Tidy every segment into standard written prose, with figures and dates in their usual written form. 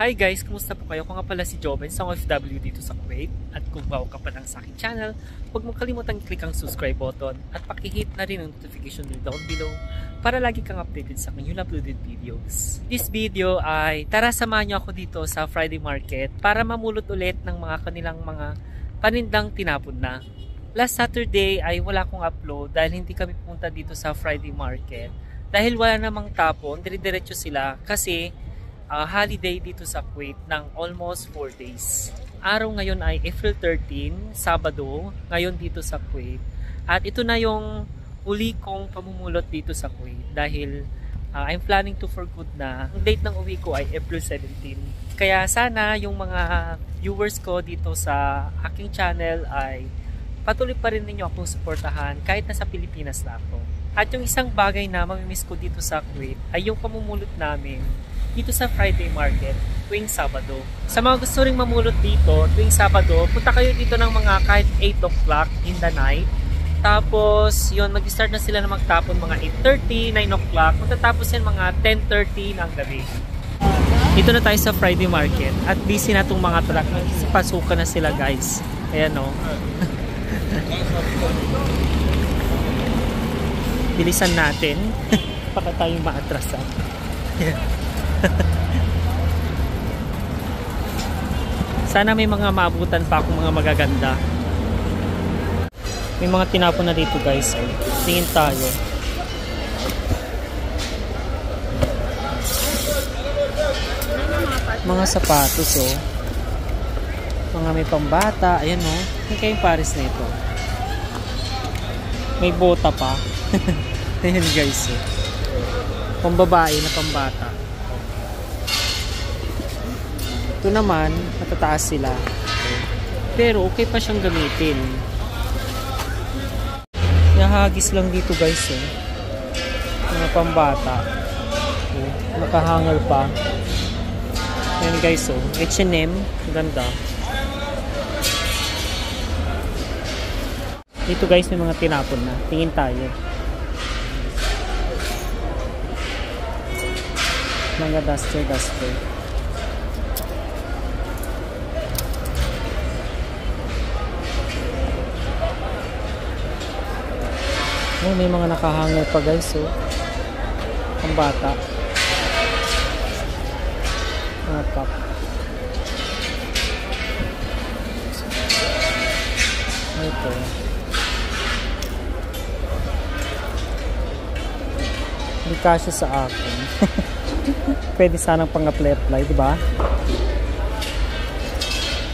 Hi guys, kumusta po kayo? Ako nga pala si Joven, isang OFW dito sa Kuwait. At kung bago ka pa lang sa aking channel, huwag mong kalimutang i-click ang subscribe button at pakihit na rin ang notification bell down below para lagi kang updated sa aking uploaded videos. This video ay tara samahan niyo ako dito sa Friday Market para mamulot ulit ng mga kanilang mga panindang tinapon na. Last Saturday ay wala akong upload dahil hindi kami pumunta dito sa Friday Market. Dahil wala namang tapon, dire-diretso sila kasi holiday dito sa Kuwait ng almost 4 days. Araw ngayon ay April 13, Sabado, ngayon dito sa Kuwait. At ito na yung uli kong pamumulot dito sa Kuwait dahil I'm planning to for good na. Ang date ng uwi ko ay April 17. Kaya sana yung mga viewers ko dito sa aking channel ay patuloy pa rin ninyo akong suportahan kahit nasa Pilipinas na ako. At yung isang bagay na mamimiss ko dito sa Kuwait ay yung pamumulot namin dito sa Friday Market tuwing Sabado. Sa mga gusto ring mamulot dito tuwing Sabado, punta kayo dito ng mga kahit 8 o'clock in the night. Tapos yun, mag-start na sila na magtapon mga 8:30, 9 o'clock. Matatapos yan mga 10:30 ng gabi. Dito na tayo sa Friday Market at busy na itong mga truck. Pasukan na sila guys. Ayan o. Bilisan natin baka tayong maatrasan. Sana may mga maabutan pa akong mga magaganda. May mga tinapon na dito guys. Tingin tayo. Mga sapatos oh. Mga may pambata. Ayan oh. May kayong pares na ito. May bota pa. Ayan guys oh. Pambabae na pambata. Ito naman, matataas sila. Pero okay pa siyang gamitin. Nahagis lang dito guys eh. Mga pambata. Nakahanger pa. Yan guys oh. H&M. Ganda. Dito guys may mga tinapon na. Tingin tayo. Mga duster. Oh, may mga nakahanger pa guys oh. Ang bata. Mga top. Ito. Hindi kasya sa akin. Pwede sanang pang-apply, di ba?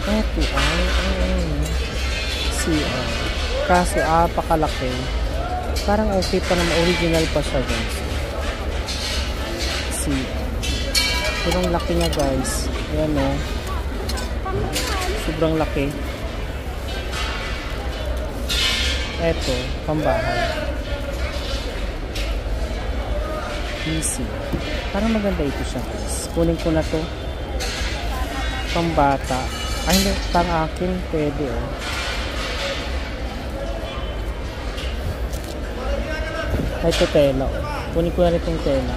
Ito ay CR. Kaso pakalaki. Parang okay pa naman, original pa siya guys. CR. Sobrang laki niya guys. Ayan o. Sobrang laki. Ito, pambahay. Easy. Parang maganda ito siya guys. Kunin ko na to. Pambata. Ay hindi, pang akin pwede oh. Ito tela oh. Kunin ko na rin itong tela.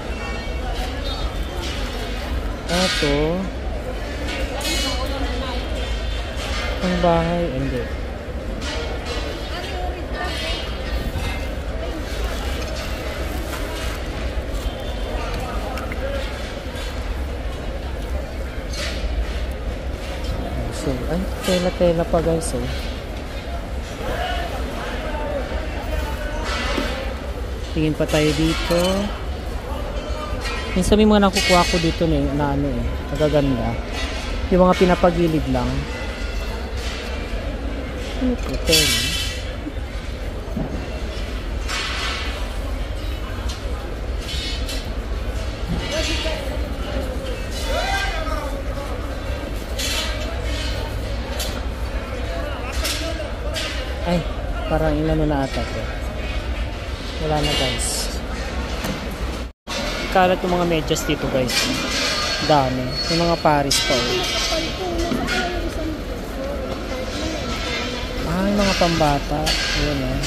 Ito pambahay. Hindi. So, ay, tela pa guys oh. Tingin pa tayo dito. Minsan may mga nakukuha ko dito na ano eh, nagaganda. Yung mga pinapagilid lang. Ito, tela. Ay, parang inano na ata to. Wala na guys. Kalat yung mga medyas dito guys. Dami. Yung mga Paris pa oh. Yung mga pambata. Ayan oh.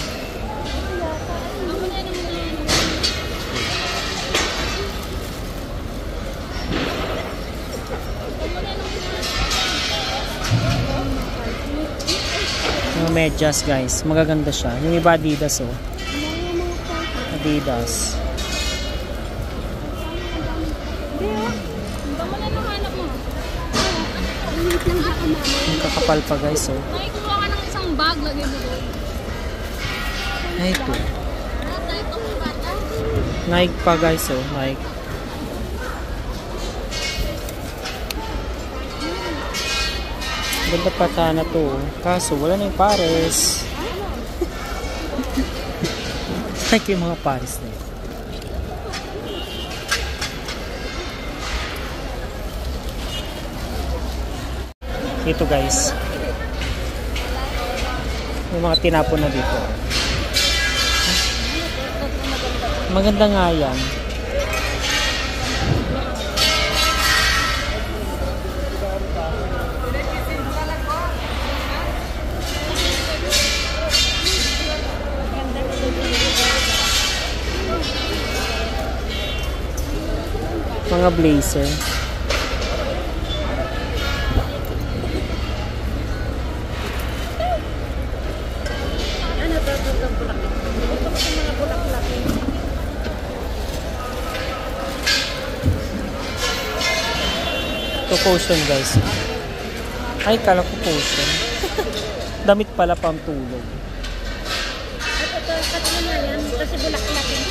Mga medyas guys. Magaganda siya. Yung iba Adidas oh. Adidas. Yung kakapal pa guys oh. Ay, kuha ka ng isang bag. Lagay mo doon. Ay ito. Nike pa guys oh. Nike. Ganda pa sana to. Kaso wala na yung pares. Like yung mga pares na. Ito guys. Yung mga tinapon na dito. Maganda nga yan. Mga blazer. Ito potion guys. Ay, kala ko potion. Damit pala pang tulog. Ito, pati na yan. Kasi bulak-lakin.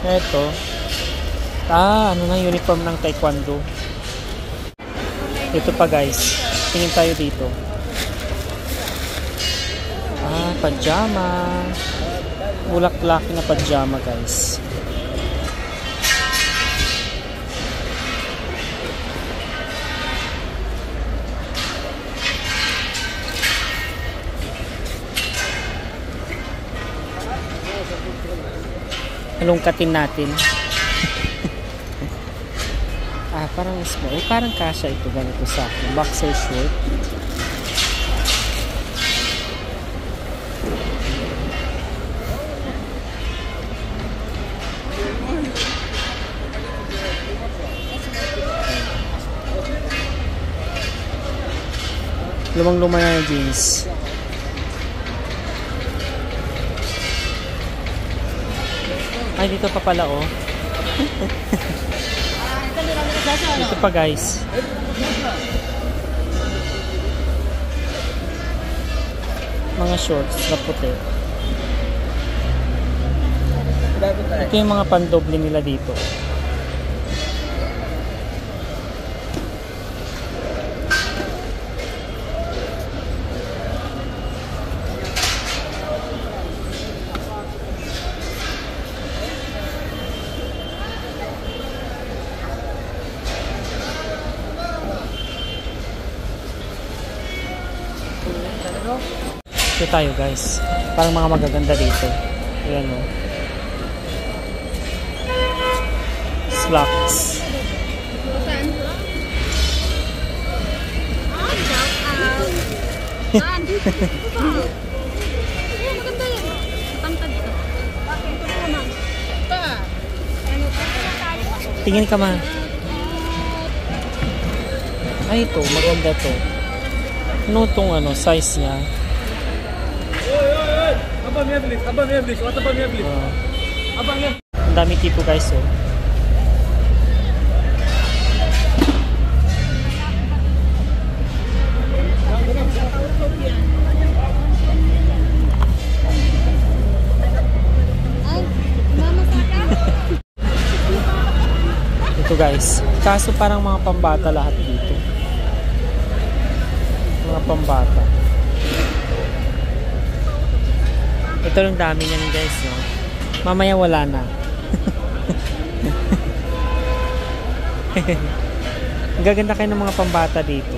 Ito. Ano na uniform ng taekwondo. Ito pa guys. Tingin tayo dito. Pajama. Bulak-laki na pajama guys. Halongkatin natin. Parang small. Parang kasha ito ganito sa akin. Boxer short. Lumang-luma na yung jeans. Ay, dito pa pala oh. Ito pa guys. Mga shorts na puti. Ito yung mga pandoble nila dito. Ito tayo guys. Parang mga magaganda dito. Ayan o. Slacks. Tingin ka man. Ay ito, maganda to. Ano tong size niya? Ang dami tipo guys oh. Ito guys. Kaso parang mga pambata lahat dito. Mga pambata. Ito lang dami niyan guys, no? Mamaya wala na. Gaganda kayo ng mga pambata dito.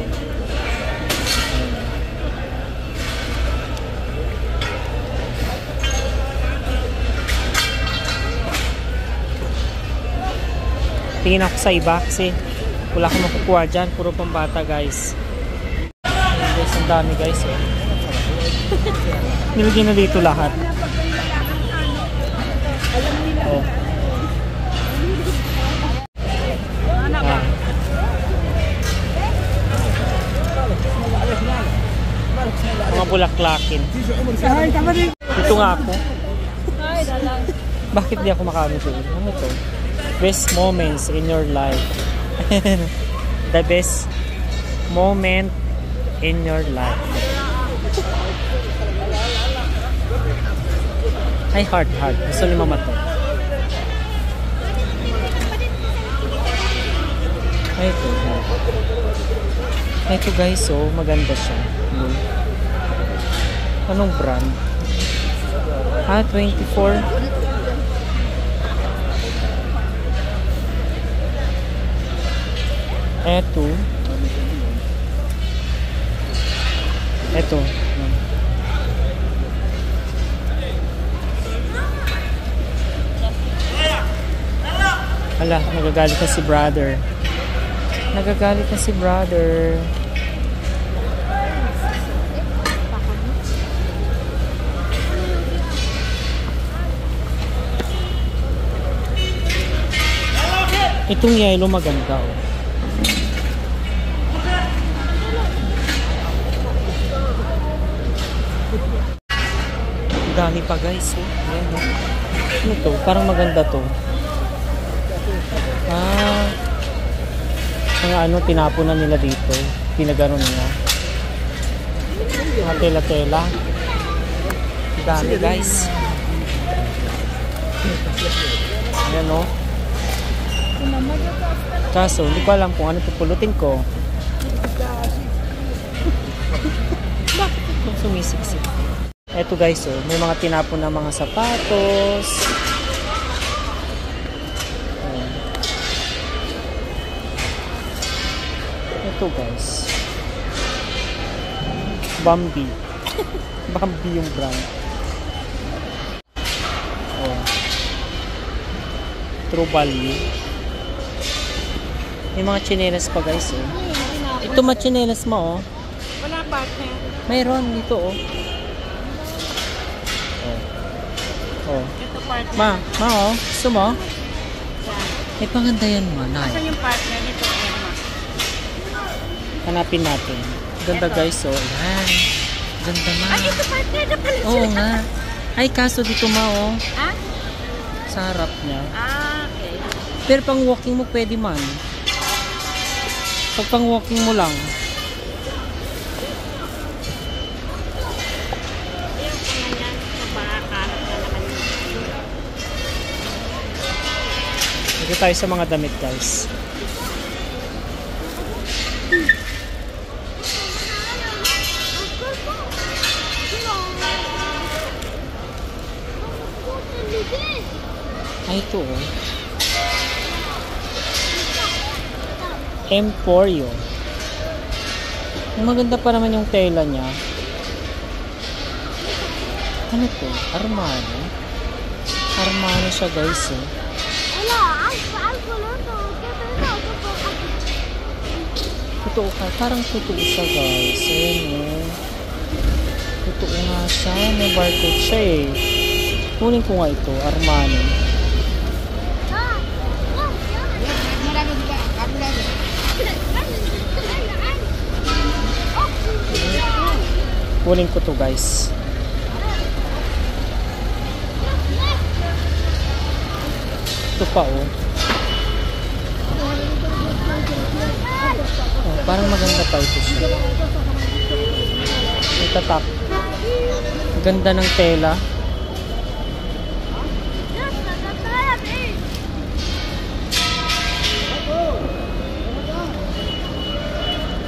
Tingin ako sa iba kasi wala akong makukuha dyan. Puro pambata guys. Guys, ang dami guys, oh. Nilagyan na dito lahat. Oh. bulaklakin. Ito nga ako. Bakit di ako makaano doon? Ano to? Best moments in your life. The best moment in your life. Ay, heart. Gusto ni mama to. Ay, ito. Ito guys, oh, maganda siya. Anong brand? 24. Ito. Hala, nagagalit na si brother. Itong yellow maganda, oh. Dami pa guys, oh. Ayan, oh. Ano to? Parang maganda to. Mga ano, tinapon na nila dito. Pinagano nila. Mga tela-tela. Dami guys. Ayan, oh. Kaso, hindi ko alam kung ano pupulutin ko. Bakit sumisiksik? Eto guys, oh, may mga tinapon na mga sapatos. Ito guys. Bambi. Bambi yung brand. Oh. True Value. May mga chinelas pa guys, oh. Ito machinelas mo, oh. Wala partner. Mayroon dito, oh. Oh. Ito partner. Ma, oh. Gusto mo? May panganda yan, ma. Saan yung partner nito? Hanapin natin. Ganda guys, oh. Ayan. Ganda, ma. Ay, ito partner na pala. Oo nga. Ay, kaso dito, ma, oh. Ha? Sa harap niya. Okay. Pero pang walking mo pwede man. Pag pang walking mo lang. Dito tayo sa mga damit guys. Ay, ito, oh. Emporio. Maganda pa naman yung tela niya. Ano to? Armani. Armani siya guys, eh. Totoo ka. Parang totoo siya guys. Ayan, eh. Totoo nga siya. May barcode siya, eh. Kunin ko nga ito. Armani. Kunin ko to guys. Ito pa, oh. Oh, parang maganda pa ito siya. May tatak. Ganda ng tela.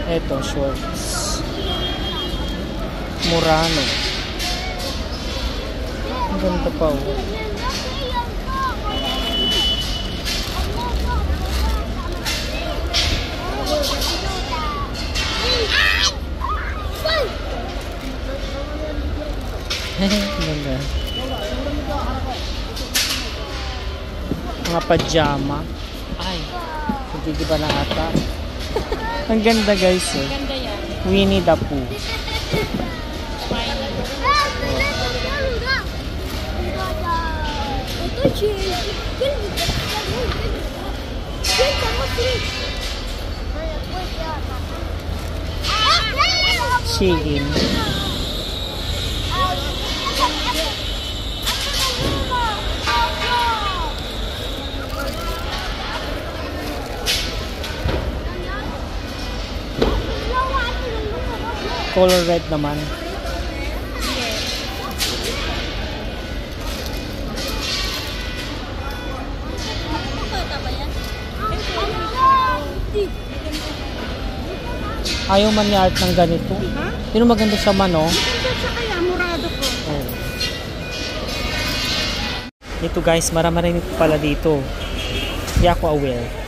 Ito, shorts. Murano. Ang ganda pa, oh. Ganda. Mga pajama. Ay, hindi ba na ata? Ang ganda guys, eh. Ganda yan. Winnie the Pooh. Shein. Color red naman. Ayaw man niya art ng ganito. Pero maganda siya man, oh. Maganda siya kaya, murado ko. Oh. Ito guys, marami rin pala dito. Hindi ako aware.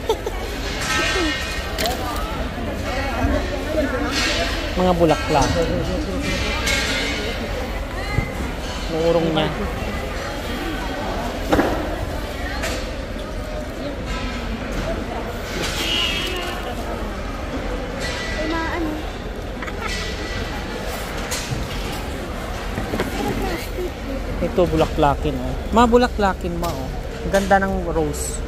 Mga bulaklak. Nuurong niya. Ito bulaklakin, oh. Mga bulaklakin mo, oh. Ang ganda ng rose.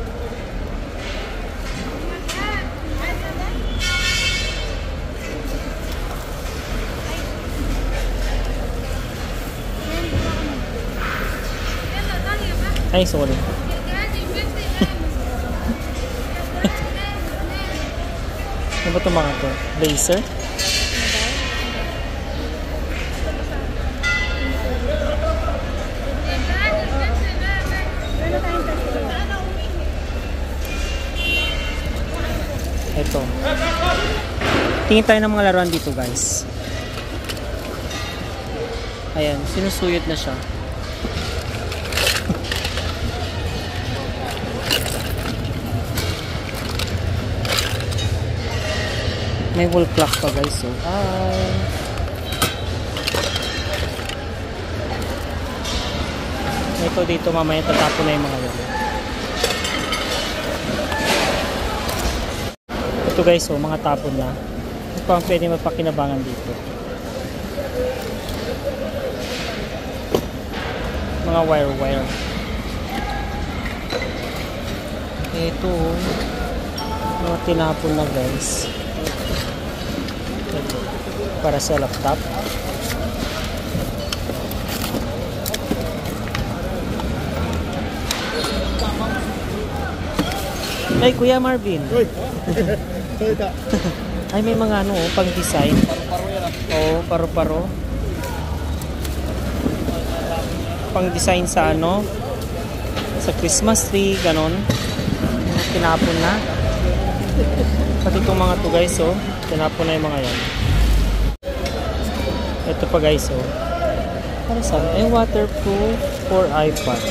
Ay, sorry. Ano ba ito mga to? Laser? Ito. Tingin tayo ng mga laruan dito, guys. Ayan, sinusuyod na siya. May wall clock pa, guys. So, ito dito mamaya tatapon na yung mga yan. Ito guys, so mga tapon na. Ito ang pwede mapakinabangan dito. Mga wire. Ito, mga tinapon na guys. Ito, para sa laptop. Ay, Kuya Marvin. Ay, may mga ano, pang-design. Oo, paro-paro. Pang-design sa ano, sa Christmas tree, ganon. Tinapon na. Pati itong mga to guys, oh. Tinapon na yung mga yan. Ito pa guys, oh. Para saan? Ay, waterproof for iPad.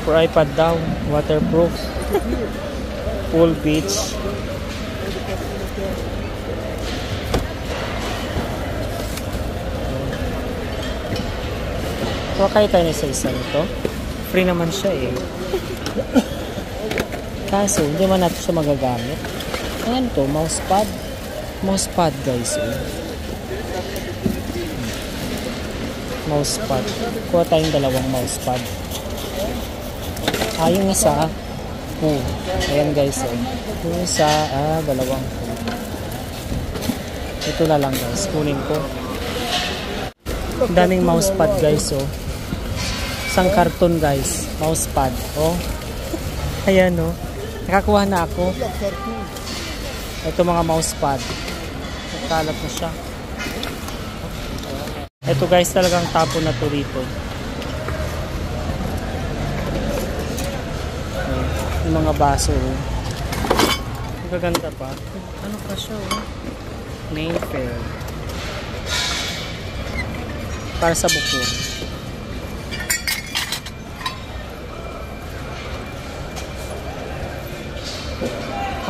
For iPad daw, waterproof. Full beach. So, kaya tayo sa isa nito. Free naman siya eh. Kaso, hindi man natin siya magagamit. Ayan to, mousepad. Mousepad guys eh. Mousepad. Kuha tayong dalawang mousepad. Yung isa, ayan guys eh. Yung isa, dalawang ito na lang guys, kunin ko. Daming mousepad guys oh. Isang karton guys, mousepad oh. Ayan oh. Nakakuha na ako. Ito mga mousepad. Nagkalat na siya. Ito guys, talagang tapon na to dito. Yung mga baso oh. Ang gaganda pa. Ano pa siya oh. Name fair. Para sa buko.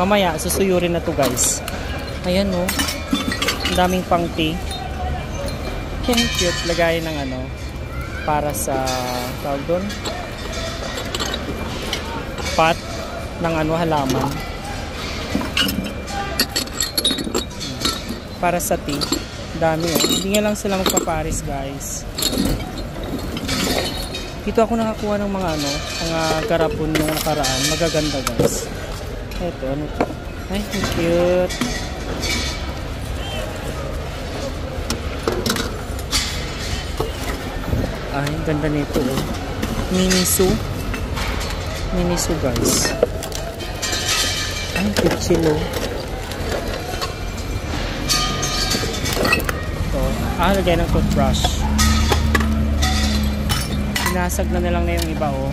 Mamaya, susuyurin na to guys. Ayan oh. Ang daming pang tea. Cute. Lagay ng ano. Para sa tawag doon. Pot ng ano halaman. Para sa tea. Dami oh. Hindi nga lang sila magpaparis guys. Dito ako nakakuha ng mga ano, mga garapon nung nakaraan. Magaganda guys. Ito, ano to? Ay, cute. Ay, ganda nito oh. Miniso. Miniso guys. Ay, cute oh. Ito. Lagay ng toothbrush. Sinasag na lang na yung iba oh.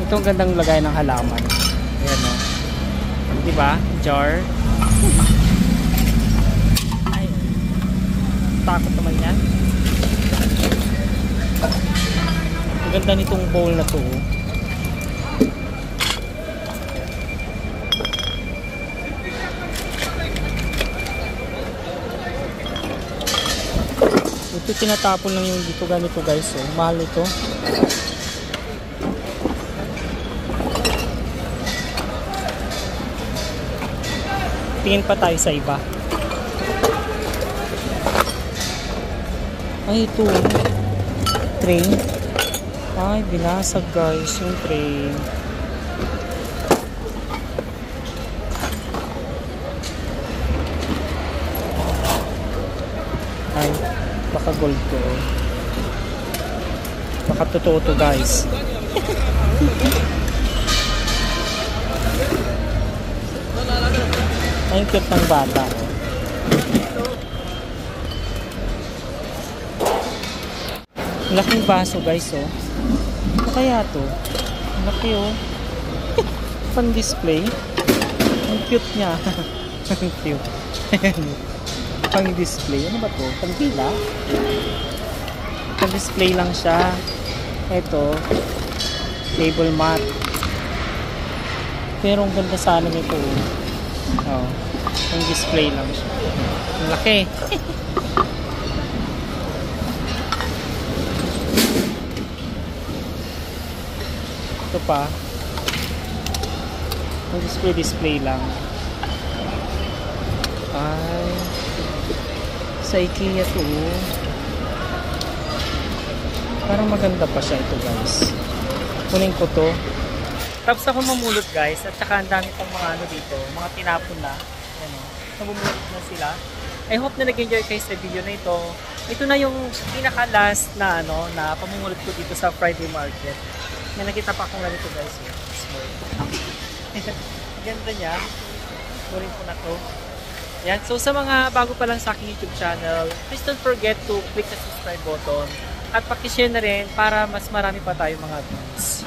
Ito ang gandang lagay ng halaman. Ayan oh. Diba? Jar. Ay. Takot naman yan. Ang ganda nitong bowl na to oh. Ito tinatapon lang yung dito ganito guys oh. Mahal ito. Tingin pa tayo sa iba. Ay ito train. Ay binasag guys yung train. Ay baka gold to. Baka totoo to guys. Ay cute ng bata. Laking baso guys oh. Ano kaya to? Laki oh. Pan display. Ang cute niya. Ang cute. Pang display. Ano ba to? Pang pila? Pang display lang siya. Ito. Table mat. Pero ang ganda sana nito. Oh. Pang display lang siya. Ang laki. Ito pa. Pang display lang. Ay. Sa IKEA to. Parang maganda pa siya ito guys. Kunin ko to. Tapos ako mamulot guys. At saka ang dami pang mga ano dito. Mga tinapon na. Ano, namumulot na sila. I hope na nag-enjoy kayo sa video na ito. Ito na yung pinaka-last na ano na pamumulot ko dito sa Friday Market. May nakita pa akong ganito guys. Ganda niya. Kunin ko na to. Yan. So sa mga bago pa lang sa aking YouTube channel, please don't forget to click the subscribe button at pakishare na rin para mas marami pa tayo mga views.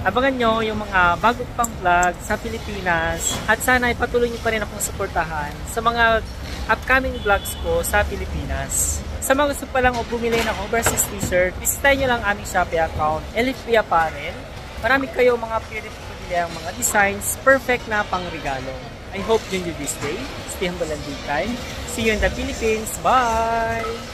Abangan nyo yung mga bago pang vlog sa Pilipinas at sana ipatuloy nyo pa rin akong suportahan sa mga upcoming vlogs ko sa Pilipinas. Sa mga gusto pa lang o bumili ng overseas t-shirt, visitahin nyo lang aming Shopee account, Elifia Apparel. Marami kayo mga pwede pabili ang mga designs, perfect na pang regalo. I hope you enjoy this day. Stay humble and be kind. See you in the Philippines. Bye!